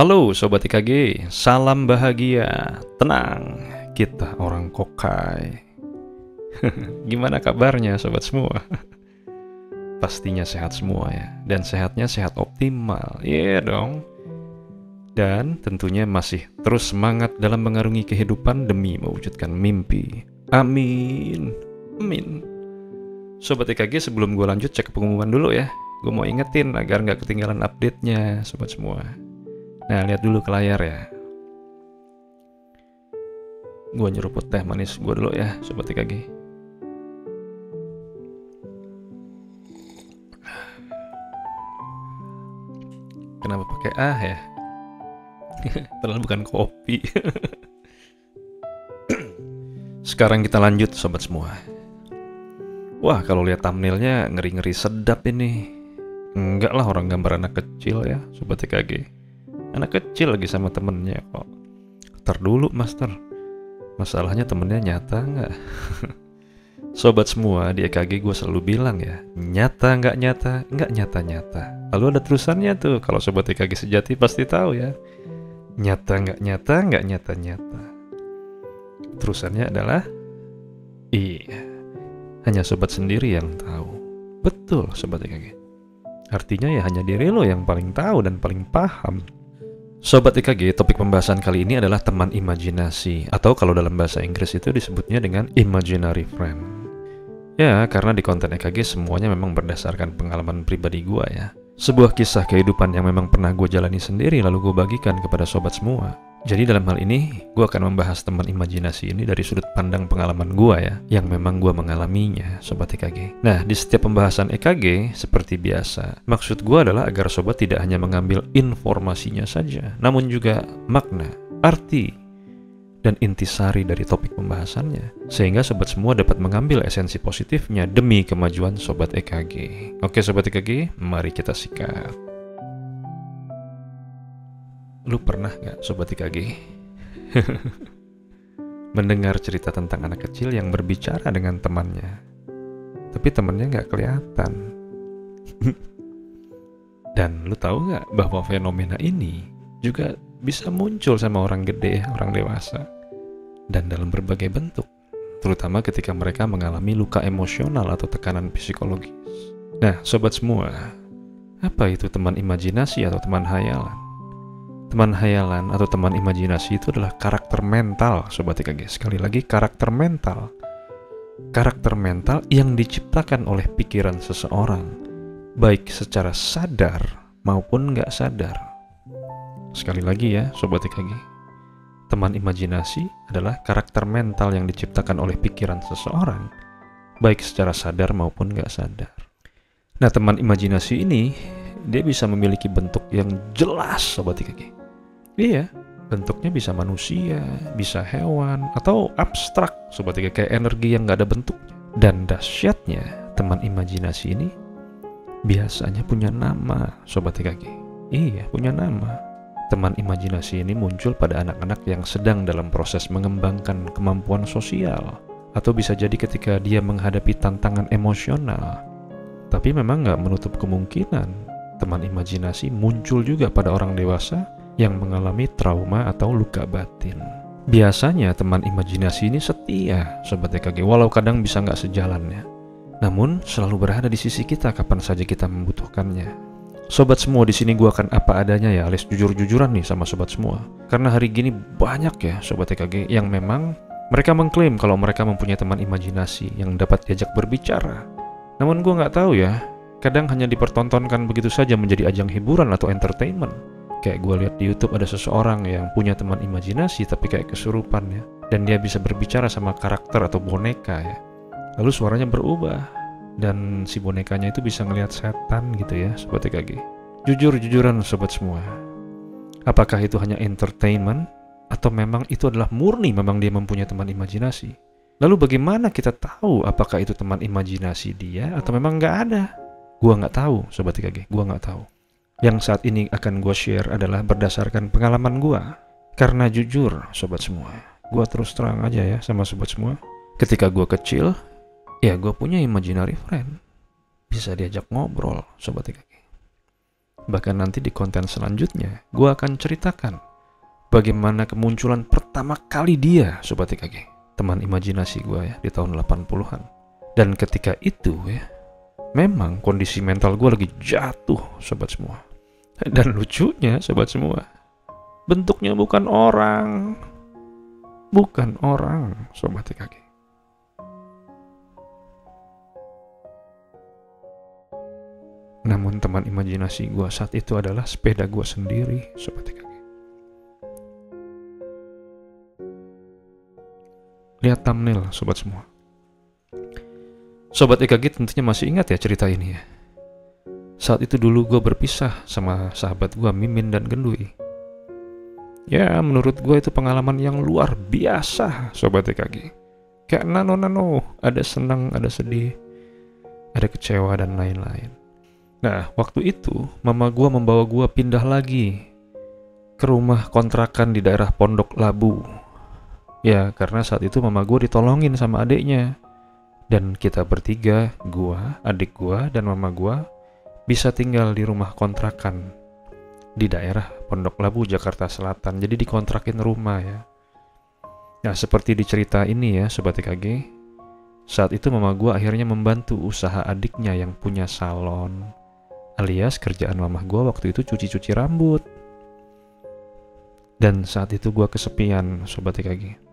Halo Sobat IKG, salam bahagia, tenang, kita orang kokai. Gimana kabarnya sobat semua? Pastinya sehat semua ya, dan sehatnya sehat optimal, iya dong. Dan tentunya masih terus semangat dalam mengarungi kehidupan demi mewujudkan mimpi. Amin, amin. Sobat IKG, sebelum gue lanjut cek pengumuman dulu ya. Gue mau ingetin agar nggak ketinggalan update-nya sobat semua. Nah, lihat dulu ke layar ya. Gue nyeruput teh manis gue dulu ya, Sobat IKG. Kenapa pakai ya? Padahal bukan kopi. Sekarang kita lanjut Sobat semua. Wah, kalau lihat thumbnailnya ngeri-ngeri sedap ini. Enggak lah, orang gambar anak kecil ya, Sobat IKG. Anak kecil lagi sama temennya kok. Ntar dulu master, masalahnya temennya nyata nggak? Sobat semua, di EKG gue selalu bilang ya, nyata nggak nyata, nggak nyata-nyata. Lalu ada terusannya tuh, kalau Sobat EKG sejati pasti tahu ya. Nyata nggak nyata, nggak nyata-nyata. Terusannya adalah iya, hanya sobat sendiri yang tahu. Betul Sobat EKG. Artinya ya hanya diri lo yang paling tahu dan paling paham. Sobat IKG, topik pembahasan kali ini adalah teman imajinasi, atau kalau dalam bahasa Inggris itu disebutnya dengan imaginary friend. Ya, karena di konten EKG semuanya memang berdasarkan pengalaman pribadi gua ya. Sebuah kisah kehidupan yang memang pernah gue jalani sendiri lalu gue bagikan kepada sobat semua. Jadi dalam hal ini, gue akan membahas teman imajinasi ini dari sudut pandang pengalaman gue ya, yang memang gue mengalaminya, Sobat EKG. Nah, di setiap pembahasan EKG, seperti biasa, maksud gue adalah agar sobat tidak hanya mengambil informasinya saja, namun juga makna, arti, dan intisari dari topik pembahasannya, sehingga sobat semua dapat mengambil esensi positifnya demi kemajuan Sobat EKG. Oke Sobat EKG, mari kita sikat. Lu pernah gak Sobat IKG mendengar cerita tentang anak kecil yang berbicara dengan temannya, tapi temannya gak kelihatan? Dan lu tahu gak bahwa fenomena ini juga bisa muncul sama orang gede, orang dewasa, dan dalam berbagai bentuk, terutama ketika mereka mengalami luka emosional atau tekanan psikologis. Nah sobat semua, apa itu teman imajinasi atau teman hayalan? Teman hayalan atau teman imajinasi itu adalah karakter mental, Sobat IKG. Sekali lagi, karakter mental. Karakter mental yang diciptakan oleh pikiran seseorang, baik secara sadar maupun nggak sadar. Sekali lagi ya, Sobat IKG. Teman imajinasi adalah karakter mental yang diciptakan oleh pikiran seseorang, baik secara sadar maupun nggak sadar. Nah, teman imajinasi ini, dia bisa memiliki bentuk yang jelas, Sobat IKG. Iya, bentuknya bisa manusia, bisa hewan, atau abstrak, Sobat IKG, kayak energi yang gak ada bentuknya. Dan dahsyatnya, teman imajinasi ini biasanya punya nama, Sobat IKG. Iya, punya nama. Teman imajinasi ini muncul pada anak-anak yang sedang dalam proses mengembangkan kemampuan sosial, atau bisa jadi ketika dia menghadapi tantangan emosional. Tapi memang gak menutup kemungkinan teman imajinasi muncul juga pada orang dewasa yang mengalami trauma atau luka batin. Biasanya teman imajinasi ini setia, Sobat EKG, walau kadang bisa nggak sejalannya. Namun selalu berada di sisi kita kapan saja kita membutuhkannya. Sobat semua, di sini gua akan apa adanya ya, alias jujur-jujuran nih sama sobat semua. Karena hari gini banyak ya Sobat EKG yang memang mereka mengklaim kalau mereka mempunyai teman imajinasi yang dapat diajak berbicara. Namun gua nggak tahu ya, kadang hanya dipertontonkan begitu saja menjadi ajang hiburan atau entertainment. Kayak gue lihat di YouTube ada seseorang yang punya teman imajinasi tapi kayak kesurupan ya, dan dia bisa berbicara sama karakter atau boneka ya. Lalu suaranya berubah dan si bonekanya itu bisa ngelihat setan gitu ya, Sobat EKG. Jujur-jujuran sobat semua, apakah itu hanya entertainment atau memang itu adalah murni memang dia mempunyai teman imajinasi? Lalu bagaimana kita tahu apakah itu teman imajinasi dia atau memang nggak ada? Gua nggak tahu, Sobat IKG, gua nggak tahu. Yang saat ini akan gue share adalah berdasarkan pengalaman gue. Karena jujur, sobat semua, gue terus terang aja ya sama sobat semua. Ketika gue kecil, ya gue punya imaginary friend. Bisa diajak ngobrol, Sobat IKG. Bahkan nanti di konten selanjutnya, gue akan ceritakan bagaimana kemunculan pertama kali dia, Sobat TKG, teman imajinasi gue ya, di tahun 80-an. Dan ketika itu ya, memang kondisi mental gue lagi jatuh, sobat semua. Dan lucunya, sobat semua, bentuknya bukan orang. Bukan orang, Sobat TKG. Namun teman imajinasi gue saat itu adalah sepeda gue sendiri, Sobat TKG. Lihat thumbnail, sobat semua. Sobat EKG tentunya masih ingat ya cerita ini ya. Saat itu dulu gue berpisah sama sahabat gue Mimin dan Gendui. Ya menurut gue itu pengalaman yang luar biasa, Sobat EKG. Kayak nano-nano, ada senang, ada sedih, ada kecewa dan lain-lain. Nah waktu itu mama gue membawa gue pindah lagi ke rumah kontrakan di daerah Pondok Labu. Ya karena saat itu mama gue ditolongin sama adiknya. Dan kita bertiga, gua, adik gua, dan mama gua bisa tinggal di rumah kontrakan di daerah Pondok Labu, Jakarta Selatan. Jadi dikontrakin rumah ya. Nah seperti di cerita ini ya Sobat TKG, saat itu mama gua akhirnya membantu usaha adiknya yang punya salon, alias kerjaan mama gua waktu itu cuci-cuci rambut. Dan saat itu gua kesepian, Sobat TKG.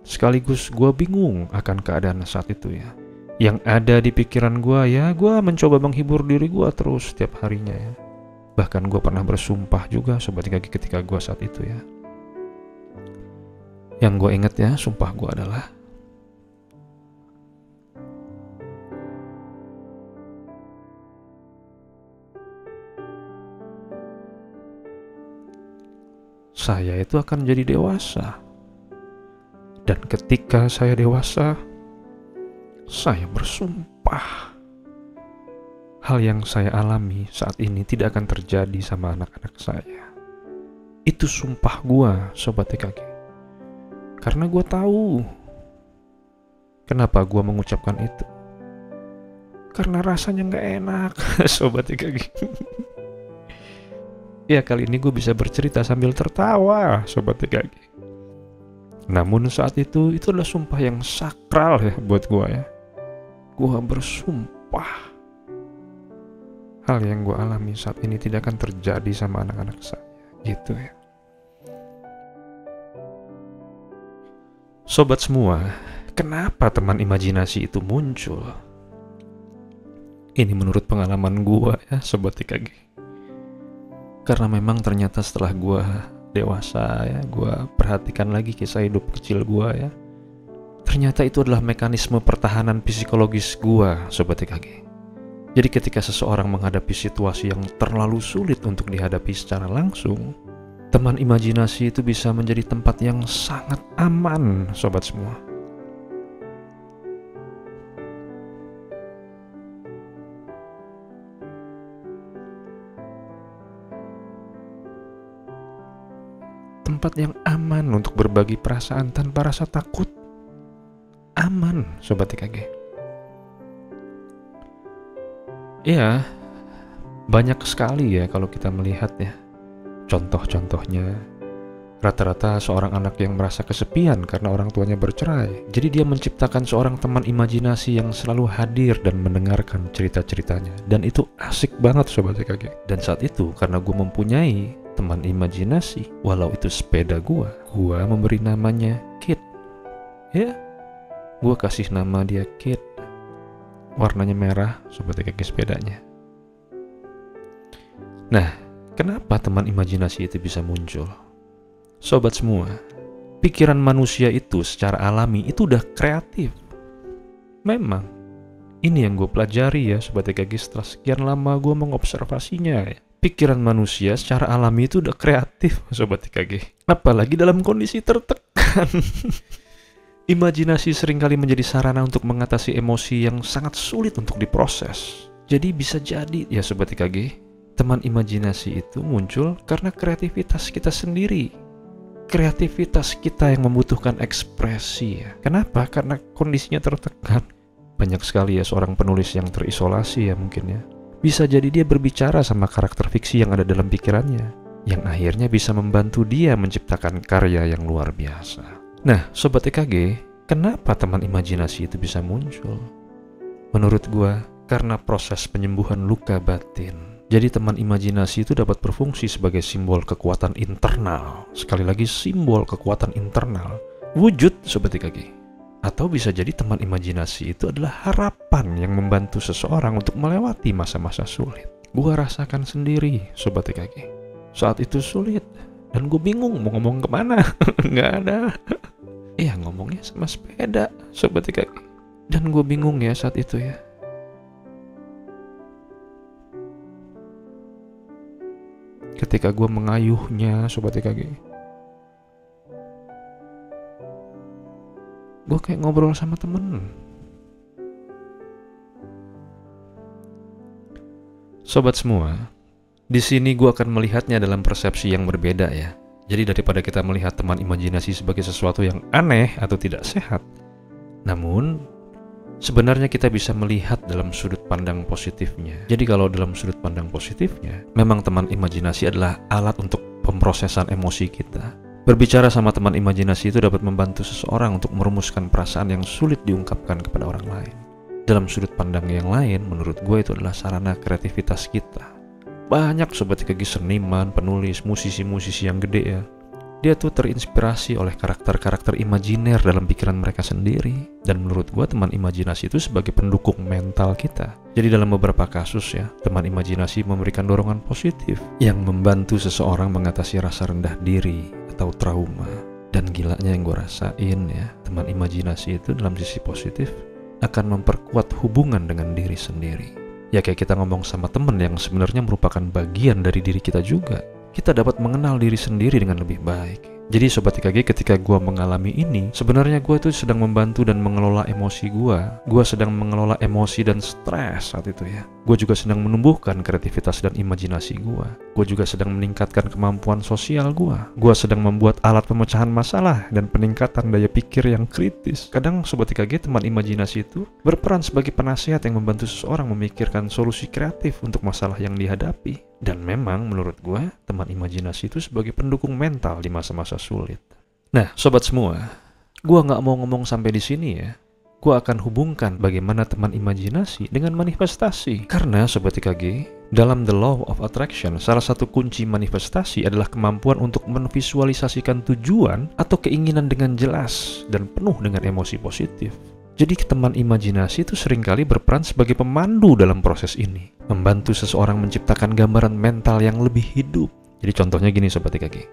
Sekaligus gue bingung akan keadaan saat itu ya. Yang ada di pikiran gue ya, gue mencoba menghibur diri gue terus setiap harinya ya. Bahkan gue pernah bersumpah juga Sobat TKG ketika gue saat itu ya. Yang gue ingat ya, sumpah gue adalah saya itu akan jadi dewasa. Dan ketika saya dewasa, saya bersumpah hal yang saya alami saat ini tidak akan terjadi sama anak-anak saya. Itu sumpah gua, Sobat TKG. Karena gua tahu kenapa gua mengucapkan itu. Karena rasanya gak enak, Sobat TKG. Ya kali ini gue bisa bercerita sambil tertawa, Sobat TKG. Namun saat itu adalah sumpah yang sakral ya buat gua ya. Gua bersumpah hal yang gua alami saat ini tidak akan terjadi sama anak-anak saya, gitu ya. Sobat semua, kenapa teman imajinasi itu muncul? Ini menurut pengalaman gua ya, Sobat TKG. Karena memang ternyata setelah gua dewasa ya, gue perhatikan lagi kisah hidup kecil gue ya. Ternyata itu adalah mekanisme pertahanan psikologis gue, Sobat TKG. Jadi ketika seseorang menghadapi situasi yang terlalu sulit untuk dihadapi secara langsung, teman imajinasi itu bisa menjadi tempat yang sangat aman, Sobat semua. Tempat yang aman untuk berbagi perasaan tanpa rasa takut. Aman, Sobat TKG. Ya, banyak sekali ya kalau kita melihat ya. Contoh-contohnya, rata-rata seorang anak yang merasa kesepian karena orang tuanya bercerai. Jadi dia menciptakan seorang teman imajinasi yang selalu hadir dan mendengarkan cerita-ceritanya. Dan itu asik banget, Sobat TKG. Dan saat itu karena gue mempunyai teman imajinasi, walau itu sepeda gua memberi namanya Kid. Ya, gua kasih nama dia Kid. Warnanya merah, Sobat TKG sepedanya. Nah, kenapa teman imajinasi itu bisa muncul? Sobat semua, pikiran manusia itu secara alami itu udah kreatif. Memang, ini yang gue pelajari ya Sobat TKG setelah sekian lama gue mengobservasinya ya. Pikiran manusia secara alami itu udah kreatif, Sobat TKG. Apalagi dalam kondisi tertekan. Imajinasi seringkali menjadi sarana untuk mengatasi emosi yang sangat sulit untuk diproses. Jadi bisa jadi ya Sobat TKG, teman imajinasi itu muncul karena kreativitas kita sendiri. Kreativitas kita yang membutuhkan ekspresi ya. Kenapa? Karena kondisinya tertekan. Banyak sekali ya seorang penulis yang terisolasi ya mungkin ya. Bisa jadi dia berbicara sama karakter fiksi yang ada dalam pikirannya, yang akhirnya bisa membantu dia menciptakan karya yang luar biasa. Nah, Sobat EKG, kenapa teman imajinasi itu bisa muncul? Menurut gua, karena proses penyembuhan luka batin. Jadi teman imajinasi itu dapat berfungsi sebagai simbol kekuatan internal. Sekali lagi, simbol kekuatan internal. Wujud Sobat EKG. Atau bisa jadi teman imajinasi itu adalah harapan yang membantu seseorang untuk melewati masa-masa sulit. Gua rasakan sendiri Sobat EKG. Saat itu sulit. Dan gue bingung mau ngomong kemana. Nggak ada. Iya, ngomongnya sama sepeda Sobat EKG. Dan gue bingung ya saat itu ya. Ketika gue mengayuhnya Sobat EKG, gue kayak ngobrol sama temen. Sobat semua, di sini gue akan melihatnya dalam persepsi yang berbeda ya. Jadi daripada kita melihat teman imajinasi sebagai sesuatu yang aneh atau tidak sehat, namun sebenarnya kita bisa melihat dalam sudut pandang positifnya. Jadi kalau dalam sudut pandang positifnya, memang teman imajinasi adalah alat untuk pemrosesan emosi kita. Berbicara sama teman imajinasi itu dapat membantu seseorang untuk merumuskan perasaan yang sulit diungkapkan kepada orang lain. Dalam sudut pandang yang lain, menurut gue itu adalah sarana kreativitas kita. Banyak Sobat EKG seniman, penulis, musisi-musisi yang gede ya. Dia tuh terinspirasi oleh karakter-karakter imajiner dalam pikiran mereka sendiri. Dan menurut gua teman imajinasi itu sebagai pendukung mental kita. Jadi dalam beberapa kasus ya, teman imajinasi memberikan dorongan positif yang membantu seseorang mengatasi rasa rendah diri atau trauma. Dan gilanya yang gua rasain ya, teman imajinasi itu dalam sisi positif akan memperkuat hubungan dengan diri sendiri. Ya kayak kita ngomong sama temen yang sebenarnya merupakan bagian dari diri kita juga. Kita dapat mengenal diri sendiri dengan lebih baik. Jadi Sobat EKG, ketika gue mengalami ini, sebenarnya gue tuh sedang membantu dan mengelola emosi gue. Gue sedang mengelola emosi dan stres saat itu ya. Gue juga sedang menumbuhkan kreativitas dan imajinasi gue. Gue juga sedang meningkatkan kemampuan sosial gue. Gue sedang membuat alat pemecahan masalah dan peningkatan daya pikir yang kritis. Kadang Sobat EKG, teman imajinasi itu berperan sebagai penasehat yang membantu seseorang memikirkan solusi kreatif untuk masalah yang dihadapi. Dan memang menurut gue, teman imajinasi itu sebagai pendukung mental di masa-masa sulit. Nah, Sobat semua, gue gak mau ngomong sampai di sini ya. Gue akan hubungkan bagaimana teman imajinasi dengan manifestasi. Karena Sobat EKG, dalam The Law of Attraction, salah satu kunci manifestasi adalah kemampuan untuk memvisualisasikan tujuan atau keinginan dengan jelas dan penuh dengan emosi positif. Jadi teman imajinasi itu seringkali berperan sebagai pemandu dalam proses ini. Membantu seseorang menciptakan gambaran mental yang lebih hidup. Jadi contohnya gini Sobat EKG.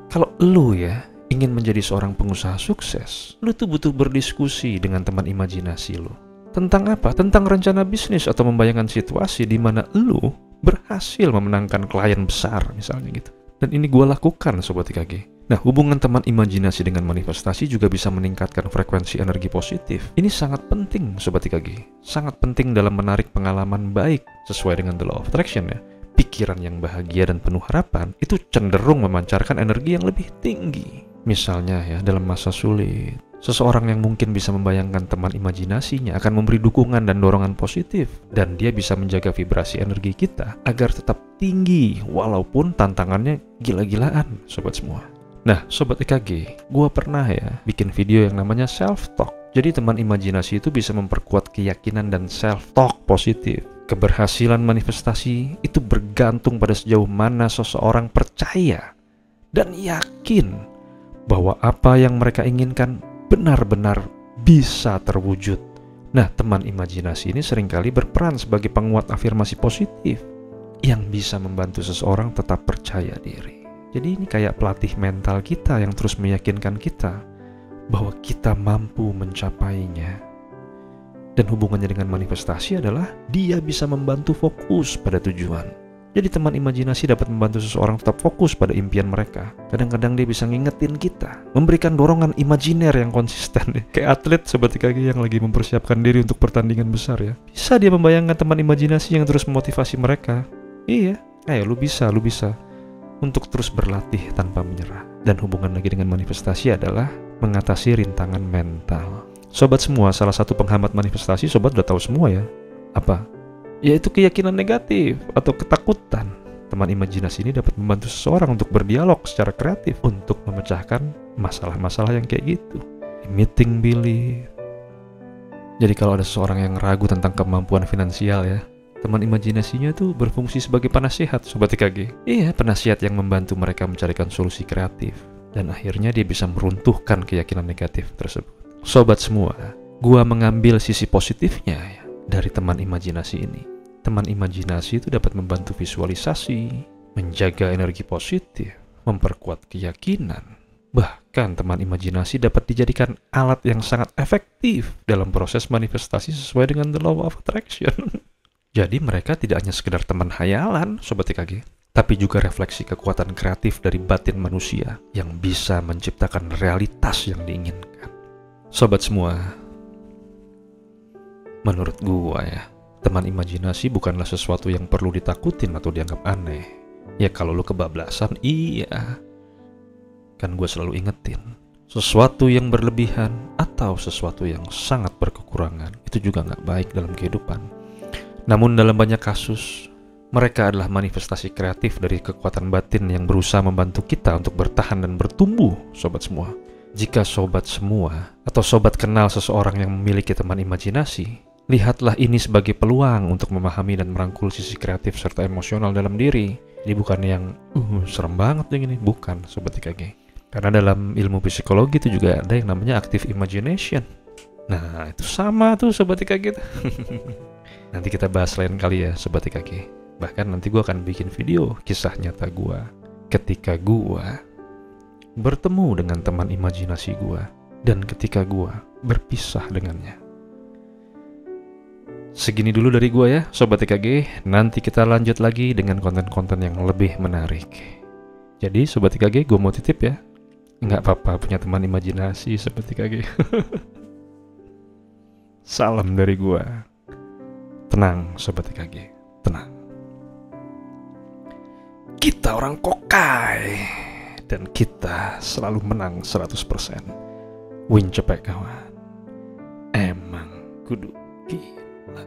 Kalau lu ya ingin menjadi seorang pengusaha sukses, lu tuh butuh berdiskusi dengan teman imajinasi lu. Tentang apa? Tentang rencana bisnis atau membayangkan situasi di mana lu berhasil memenangkan klien besar misalnya gitu. Dan ini gue lakukan Sobat EKG. Nah, hubungan teman imajinasi dengan manifestasi juga bisa meningkatkan frekuensi energi positif. Ini sangat penting Sobat EKG. Sangat penting dalam menarik pengalaman baik sesuai dengan The Law of Attraction ya. Pikiran yang bahagia dan penuh harapan itu cenderung memancarkan energi yang lebih tinggi. Misalnya ya, dalam masa sulit, seseorang yang mungkin bisa membayangkan teman imajinasinya akan memberi dukungan dan dorongan positif. Dan dia bisa menjaga vibrasi energi kita agar tetap tinggi walaupun tantangannya gila-gilaan Sobat semua. Nah, Sobat EKG, gue pernah ya bikin video yang namanya self-talk. Jadi teman imajinasi itu bisa memperkuat keyakinan dan self-talk positif. Keberhasilan manifestasi itu bergantung pada sejauh mana seseorang percaya dan yakin bahwa apa yang mereka inginkan benar-benar bisa terwujud. Nah, teman imajinasi ini seringkali berperan sebagai penguat afirmasi positif yang bisa membantu seseorang tetap percaya diri. Jadi ini kayak pelatih mental kita yang terus meyakinkan kita bahwa kita mampu mencapainya. Dan hubungannya dengan manifestasi adalah dia bisa membantu fokus pada tujuan. Jadi teman imajinasi dapat membantu seseorang tetap fokus pada impian mereka. Kadang-kadang dia bisa ngingetin kita, memberikan dorongan imajiner yang konsisten. Kayak atlet Sobat EKG yang lagi mempersiapkan diri untuk pertandingan besar ya. Bisa dia membayangkan teman imajinasi yang terus memotivasi mereka. Iya, ayo lu bisa. Untuk terus berlatih tanpa menyerah. Dan hubungan lagi dengan manifestasi adalah mengatasi rintangan mental. Sobat semua, salah satu penghambat manifestasi Sobat udah tahu semua ya. Apa? yaitu keyakinan negatif atau ketakutan. Teman imajinasi ini dapat membantu seseorang untuk berdialog secara kreatif untuk memecahkan masalah-masalah yang kayak gitu. Limiting belief. Jadi kalau ada seseorang yang ragu tentang kemampuan finansial ya, teman imajinasinya tuh berfungsi sebagai penasihat Sobat IKG. Iya, penasihat yang membantu mereka mencarikan solusi kreatif. Dan akhirnya dia bisa meruntuhkan keyakinan negatif tersebut. Sobat semua, gua mengambil sisi positifnya ya, dari teman imajinasi ini. Teman imajinasi itu dapat membantu visualisasi, menjaga energi positif, memperkuat keyakinan. Bahkan teman imajinasi dapat dijadikan alat yang sangat efektif dalam proses manifestasi sesuai dengan the law of attraction. Jadi mereka tidak hanya sekedar teman hayalan, Sobat IKG, tapi juga refleksi kekuatan kreatif dari batin manusia yang bisa menciptakan realitas yang diinginkan. Sobat semua, menurut gua ya, teman imajinasi bukanlah sesuatu yang perlu ditakutin atau dianggap aneh. Ya kalau lu kebablasan, iya. Kan gue selalu ingetin, sesuatu yang berlebihan atau sesuatu yang sangat berkekurangan itu juga nggak baik dalam kehidupan. Namun dalam banyak kasus, mereka adalah manifestasi kreatif dari kekuatan batin yang berusaha membantu kita untuk bertahan dan bertumbuh, sobat semua. Jika sobat semua atau sobat kenal seseorang yang memiliki teman imajinasi, lihatlah ini sebagai peluang untuk memahami dan merangkul sisi kreatif serta emosional dalam diri. Ini bukan yang serem banget yang ini, bukan Sobat IKG. Karena dalam ilmu psikologi itu juga ada yang namanya active imagination. Nah itu sama tuh Sobat IKG. Nanti kita bahas lain kali ya Sobat IKG. Bahkan nanti gue akan bikin video kisah nyata gue ketika gue bertemu dengan teman imajinasi gue dan ketika gue berpisah dengannya. Segini dulu dari gue ya Sobat IKG. Nanti kita lanjut lagi dengan konten-konten yang lebih menarik. Jadi Sobat IKG, gue mau titip ya, nggak apa-apa punya teman imajinasi Sobat IKG. Salam dari gue. Tenang Sobat IKG, tenang. Kita orang kokai dan kita selalu menang 100%. Win cepet kawan. Emang kudu gila.